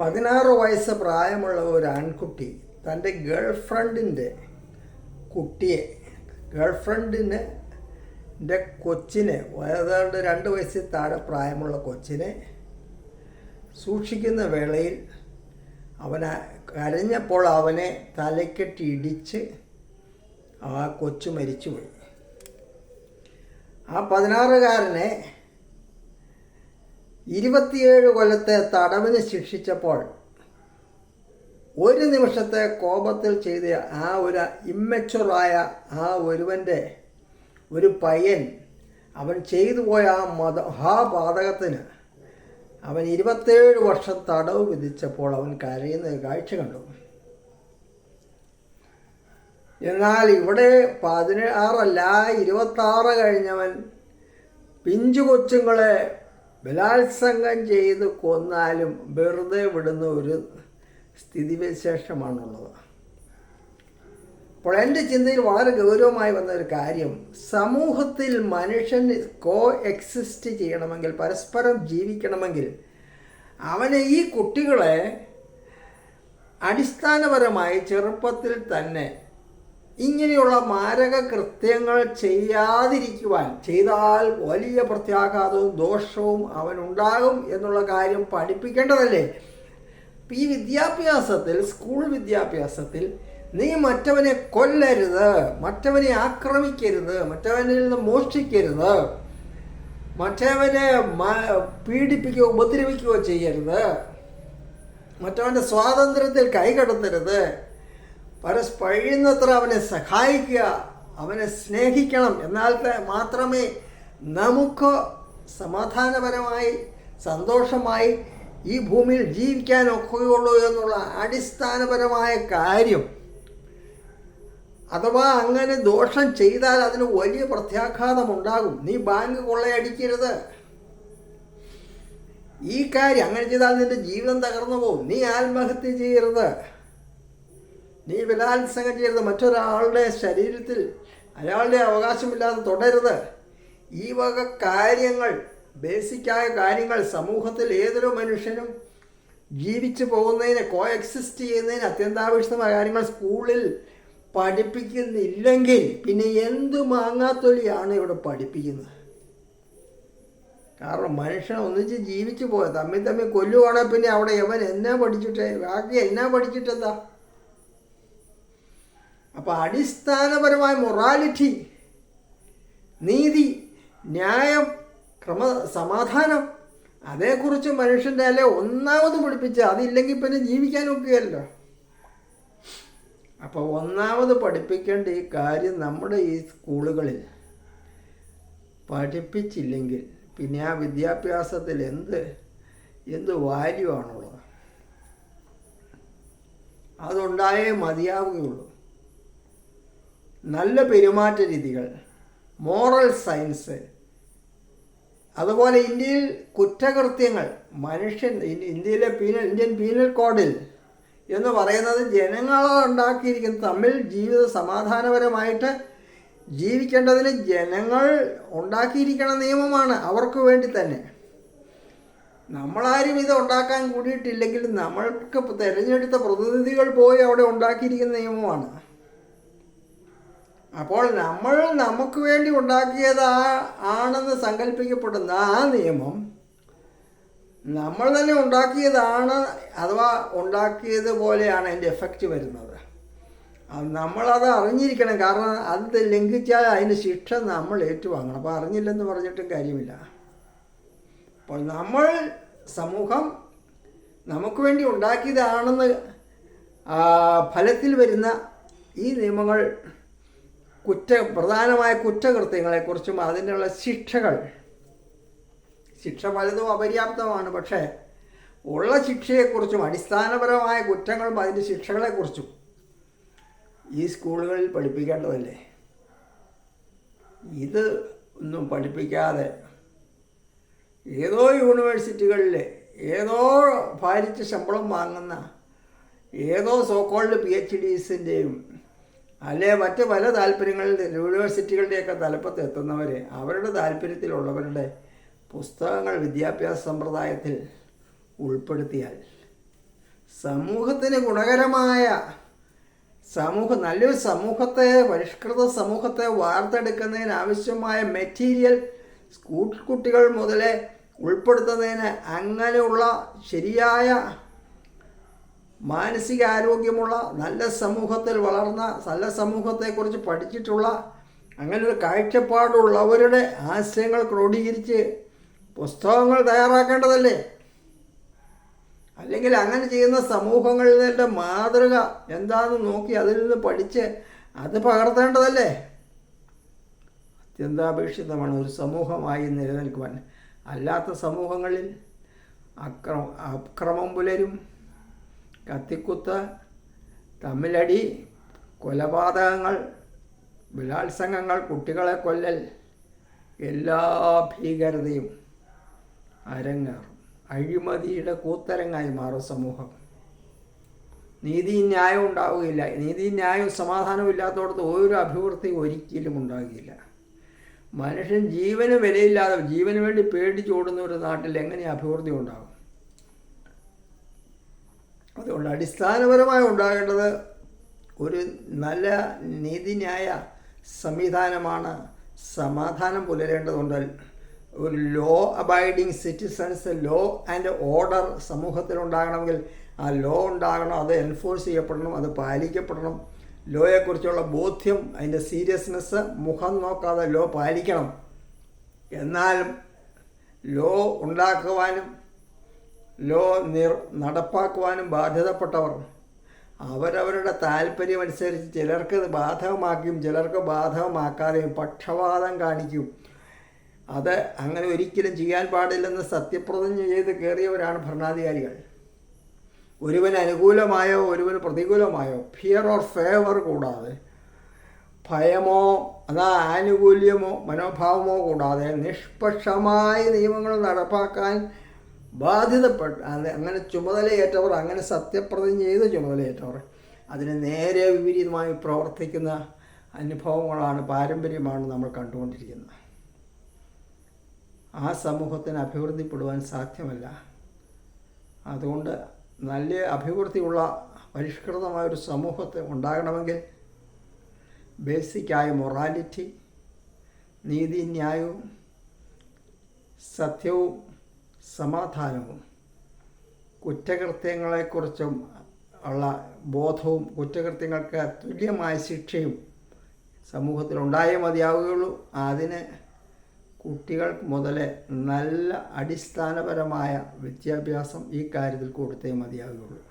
16 വയസ്സ് പ്രായമുള്ള ഒരു ആൺകുട്ടി തൻ്റെ ഗേൾഫ്രണ്ടിൻ്റെ കൊച്ചിനെ ഏതാണ്ട് 2 വയസ്സിൽ താഴെ പ്രായമുള്ള കൊച്ചിനെ സൂക്ഷിക്കുന്ന വേളയിൽ കരഞ്ഞപ്പോൾ അവനെ തലക്കെട്ടി ഇടിച്ച് ആ കൊച്ചു മരിച്ചുപോയി. ആ 16-കാരനെ 27 കൊല്ലത്തെ തടവിന് ശിക്ഷിച്ചപ്പോൾ ഒരു നിമിഷത്തെ കോപത്തിൽ ചെയ്ത ആ ഒരു ഇമ്മച്ചുറായ ഒരു പയ്യൻ അവൻ ചെയ്തു പോയ ആ മഹാപാതകത്തിന് അവൻ 27 വർഷം തടവ് വിധിച്ചപ്പോൾ അവൻ കരയുന്ന കാഴ്ച കണ്ടു. എന്നാൽ ഇവിടെ 16 അല്ല 26 കഴിഞ്ഞവൻ പിഞ്ചു കൊച്ചുങ്ങളെ ബലാത്സംഗം ചെയ്ത് കൊന്നാലും വെറുതെ വിടുന്ന ഒരു സ്ഥിതിവിശേഷമാണുള്ളത്. അപ്പോൾ എൻ്റെ ചിന്തയിൽ വളരെ ഗൗരവമായി വന്ന ഒരു കാര്യം, സമൂഹത്തിൽ മനുഷ്യൻ എക്സിസ്റ്റ് ചെയ്യണമെങ്കിൽ, പരസ്പരം ജീവിക്കണമെങ്കിൽ ഈ കുട്ടികളെ അടിസ്ഥാനപരമായി ചെറുപ്പത്തിൽ തന്നെ ഇങ്ങനെയുള്ള മാരക കൃത്യങ്ങൾ ചെയ്താൽ വലിയ പ്രത്യാഘാതവും ദോഷവും അവനുണ്ടാകും എന്നുള്ള കാര്യം പഠിപ്പിക്കേണ്ടതല്ലേ? ഈ വിദ്യാഭ്യാസത്തിൽ, സ്കൂൾ വിദ്യാഭ്യാസത്തിൽ നീ മറ്റവനെ കൊല്ലരുത്, മറ്റവനെ ആക്രമിക്കരുത്, മറ്റവനിൽ നിന്ന് മോഷ്ടിക്കരുത്, മറ്റവനെ പീഡിപ്പിക്കുകയോ ഉപദ്രവിക്കുകയോ ചെയ്യരുത്, മറ്റവൻ്റെ സ്വാതന്ത്ര്യത്തിൽ കൈകടത്തരുത്, കഴിയുന്നത്ര അവനെ സഹായിക്കുക, അവനെ സ്നേഹിക്കണം. എന്നാൽ മാത്രമേ നമുക്ക് സമാധാനപരമായി സന്തോഷമായി ഈ ഭൂമിയിൽ ജീവിക്കാൻ ഒക്കുകയുള്ളൂ എന്നുള്ള അടിസ്ഥാനപരമായ കാര്യം. അഥവാ അങ്ങനെ ദോഷം ചെയ്താൽ അതിന് വലിയ പ്രത്യാഘാതമുണ്ടാകും. നീ ബാങ്ക് കൊള്ളയടിക്കരുത്, ഈ കാര്യം അങ്ങനെ ചെയ്താൽ നിന്റെ ജീവിതം തകർന്നു പോകും. നീ ആത്മഹത്യ ചെയ്യരുത്, നീ ബലാത്സംഗം ചെയ്യരുത്, മറ്റൊരാളുടെ ശരീരത്തിൽ അയാളുടെ അവകാശമില്ലാതെ തുടരുത്. ഈ വക കാര്യങ്ങൾ, ബേസിക്കായ കാര്യങ്ങൾ സമൂഹത്തിൽ ഏതൊരു മനുഷ്യനും ജീവിച്ചു പോകുന്നതിന്, എക്സിസ്റ്റ് ചെയ്യുന്നതിന് അത്യന്താപേക്ഷിതമായ കാര്യങ്ങൾ സ്കൂളിൽ പഠിപ്പിക്കുന്നില്ലെങ്കിൽ പിന്നെ എന്ത് മാങ്ങാത്തൊലിയാണ് ഇവിടെ പഠിപ്പിക്കുന്നത്? കാരണം മനുഷ്യൻ ഒന്നിച്ച് ജീവിച്ചു പോയത് തമ്മിൽ കൊല്ലുവാണെങ്കിൽ പിന്നെ അവിടെ ബാക്കി എന്നാ പഠിച്ചിട്ടെന്താ? അപ്പോൾ അടിസ്ഥാനപരമായ മൊറാലിറ്റി, നീതി, ന്യായം, സമാധാനം, അതേക്കുറിച്ച് മനുഷ്യൻ്റെ ഒന്നാമത് പഠിപ്പിച്ച, അതില്ലെങ്കിൽ പിന്നെ ജീവിക്കാൻ ഒക്കുകയല്ലോ. അപ്പോൾ ഒന്നാമത് പഠിപ്പിക്കേണ്ട ഈ കാര്യം നമ്മുടെ ഈ സ്കൂളുകളിൽ പഠിപ്പിച്ചില്ലെങ്കിൽ പിന്നെ ആ വിദ്യാഭ്യാസത്തിൽ എന്ത് വാല്യൂ ആണുള്ളത്? അതുണ്ടായേ മതിയാവുകയുള്ളൂ. നല്ല പെരുമാറ്റ രീതികൾ, മോറൽ സയൻസ്, അതുപോലെ ഇന്ത്യയിൽ കുറ്റകൃത്യങ്ങൾ, ഇന്ത്യയിലെ ഇന്ത്യൻ പീനൽ കോഡിൽ എന്ന് പറയുന്നത് ജനങ്ങളെ ഉണ്ടാക്കിയിരിക്കുന്ന തമ്മിൽ സമാധാനപരമായിട്ട് ജീവിക്കേണ്ടതിന് ജനങ്ങൾ ഉണ്ടാക്കിയിരിക്കുന്ന നിയമമാണ്, അവർക്ക് വേണ്ടി തന്നെ. നമ്മളാരും ഇത് ഉണ്ടാക്കാൻ കൂടിയിട്ടില്ലെങ്കിൽ നമ്മൾക്ക് തിരഞ്ഞെടുത്ത പ്രതിനിധികൾ പോയി അവിടെ ഉണ്ടാക്കിയിരിക്കുന്ന നിയമമാണ്. അപ്പോൾ നമ്മൾ നമുക്ക് വേണ്ടി ആണെന്ന് സങ്കല്പിക്കപ്പെടുന്ന ആ നിയമം നമ്മൾ തന്നെ ഉണ്ടാക്കിയതാണ്, അഥവാ ഉണ്ടാക്കിയതുപോലെയാണ് അതിൻ്റെ എഫക്റ്റ് വരുന്നത്. നമ്മളത് അറിഞ്ഞിരിക്കണം. കാരണം അത് ലംഘിച്ചാൽ അതിൻ്റെ ശിക്ഷ നമ്മൾ ഏറ്റുവാങ്ങണം. അപ്പോൾ അറിഞ്ഞില്ലെന്ന് പറഞ്ഞിട്ടും കാര്യമില്ല. അപ്പോൾ സമൂഹം നമുക്ക് വേണ്ടി ഉണ്ടാക്കിയതാണെന്ന് ഫലത്തിൽ വരുന്ന ഈ നിയമങ്ങൾ പ്രധാനമായ കുറ്റകൃത്യങ്ങളെക്കുറിച്ചും അതിനുള്ള ശിക്ഷ പലതും അപര്യാപ്തമാണ്. പക്ഷേ ഉള്ള ശിക്ഷയെക്കുറിച്ചും അടിസ്ഥാനപരമായ കുറ്റങ്ങളും അതിൻ്റെ ശിക്ഷകളെക്കുറിച്ചും ഈ സ്കൂളുകളിൽ പഠിപ്പിക്കേണ്ടതല്ലേ? ഇത് ഒന്നും പഠിപ്പിക്കാതെ ഏതോ യൂണിവേഴ്സിറ്റികളിൽ ഏതോ ഭാരിച്ച ശമ്പളം വാങ്ങുന്ന ഏതോ സോക്കോൾഡ് PhDസിൻ്റെയും അല്ലെ മറ്റ് പല താല്പര്യങ്ങളിൽ യൂണിവേഴ്സിറ്റികളുടെയൊക്കെ തലപ്പത്ത് എത്തുന്നവരെ അവരുടെ താല്പര്യത്തിലുള്ളവരുടെ പുസ്തകങ്ങൾ വിദ്യാഭ്യാസ സമ്പ്രദായത്തിൽ ഉൾപ്പെടുത്തിയാൽ സമൂഹത്തിന് ഗുണകരമായ നല്ലൊരു സമൂഹത്തെ, പരിഷ്കൃത സമൂഹത്തെ വാർത്തെടുക്കുന്നതിന് ആവശ്യമായ മെറ്റീരിയൽ സ്കൂൾ കുട്ടികൾ മുതലേ ഉൾപ്പെടുത്തുന്നതിന് അങ്ങനെയുള്ള ശരിയായ മാനസികാരോഗ്യമുള്ള നല്ല സമൂഹത്തിൽ വളർന്ന, നല്ല സമൂഹത്തെക്കുറിച്ച് പഠിച്ചിട്ടുള്ള അങ്ങനൊരു കാഴ്ചപ്പാടുള്ളവരുടെ ആശയങ്ങൾ ക്രോഡീകരിച്ച് പുസ്തകങ്ങൾ തയ്യാറാക്കേണ്ടതല്ലേ? അല്ലെങ്കിൽ അങ്ങനെ ചെയ്യുന്ന സമൂഹങ്ങളിലെ മാതൃക എന്താണെന്ന് നോക്കി അതിൽ നിന്ന് പഠിച്ച് അത് പകർത്തേണ്ടതല്ലേ? അത്യന്താപേക്ഷിതമാണ് ഒരു സമൂഹമായി നിലനിൽക്കുവാൻ. അല്ലാത്ത സമൂഹങ്ങളിൽ അക്രമം പുലരും, കത്തിക്കുത്ത്, തമ്മിലടി, കൊലപാതകങ്ങൾ, ബലാത്സംഗങ്ങൾ, കുട്ടികളെ കൊല്ലൽ, എല്ലാ ഭീകരതയും അരങ്ങേറും. അഴിമതിയുടെ കൂത്തരങ്ങായി മാറും സമൂഹം. നീതിയും ന്യായവും ഉണ്ടാവുകയില്ല. നീതിയും ന്യായവും സമാധാനവും ഇല്ലാത്തടത്ത് ഒരു അഭിവൃദ്ധി ഒരിക്കലും ഉണ്ടാകുകയില്ല. മനുഷ്യൻ ജീവന് വിലയില്ലാതെ, ജീവന് വേണ്ടി പേടിച്ചോടുന്ന ഒരു നാട്ടിൽ എങ്ങനെ അഭിവൃദ്ധി ഉണ്ടാകും? അതുകൊണ്ട് അടിസ്ഥാനപരമായി ഉണ്ടാകേണ്ടത് ഒരു നല്ല നീതിന്യായ സംവിധാനമാണ്. സമാധാനം പുലരേണ്ടതുണ്ട്. ഒരു law abiding citizens, law and order സമൂഹത്തിലുണ്ടാകണമെങ്കിൽ ആ ലോ ഉണ്ടാകണം, അത് എൻഫോഴ്സ് ചെയ്യപ്പെടണം, അത് പാലിക്കപ്പെടണം. ലോയെക്കുറിച്ചുള്ള ബോധ്യം, അതിൻ്റെ സീരിയസ്നെസ്, മുഖം നോക്കാതെ ലോ പാലിക്കണം. എന്നാൽ ലോ ഉണ്ടാക്കുവാനും ലോ നടപ്പാക്കുവാനും ബാധ്യതപ്പെട്ടവർ അവരവരുടെ താല്പര്യമനുസരിച്ച് ചിലർക്ക് ബാധകമാക്കിയും ചിലർക്ക് ബാധകമാക്കാതെയും പക്ഷപാതം കാണിക്കും. അത് അങ്ങനെ ഒരിക്കലും ചെയ്യാൻ പാടില്ലെന്ന് സത്യപ്രതിജ്ഞ ചെയ്ത് കയറിയവരാണ് ഭരണാധികാരികൾ. ഒരുവന് അനുകൂലമായോ ഒരുവന് പ്രതികൂലമായോ, ഫിയർ ഓർ ഫേവർ കൂടാതെ, ഭയമോ അതാ ആനുകൂല്യമോ മനോഭാവമോ കൂടാതെ നിഷ്പക്ഷമായി നിയമങ്ങൾ നടപ്പാക്കാൻ ബാധ്യതപ്പെട്ട അങ്ങനെ ചുമതലയേറ്റവർ, അങ്ങനെ സത്യപ്രതിജ്ഞ ചെയ്ത് ചുമതലയേറ്റവർ അതിന് നേരെ വിപരീതമായി പ്രവർത്തിക്കുന്ന അനുഭവങ്ങളാണ്, പാരമ്പര്യമാണ് നമ്മൾ കണ്ടുകൊണ്ടിരിക്കുന്നത്. ആ സമൂഹത്തിന് അഭിവൃദ്ധിപ്പെടുവാൻ സാധ്യമല്ല. അതുകൊണ്ട് നല്ല അഭിവൃദ്ധിയുള്ള പരിഷ്കൃതമായൊരു സമൂഹത്തെ ഉണ്ടാകണമെങ്കിൽ ബേസിക്കായ മൊറാലിറ്റി, നീതിന്യായവും സത്യവും സമാധാനവും കുറ്റകൃത്യങ്ങളെക്കുറിച്ചും ഉള്ള ബോധവും കുറ്റകൃത്യങ്ങൾക്ക് തുല്യമായ ശിക്ഷയും സമൂഹത്തിലുണ്ടായേ മതിയാവുകയുള്ളൂ. അതിന് കുട്ടികൾ മുതലേ നല്ല അടിസ്ഥാനപരമായ വിദ്യാഭ്യാസം ഈ കാര്യത്തിൽ കൊടുത്തേ മതിയാവുകയുള്ളൂ.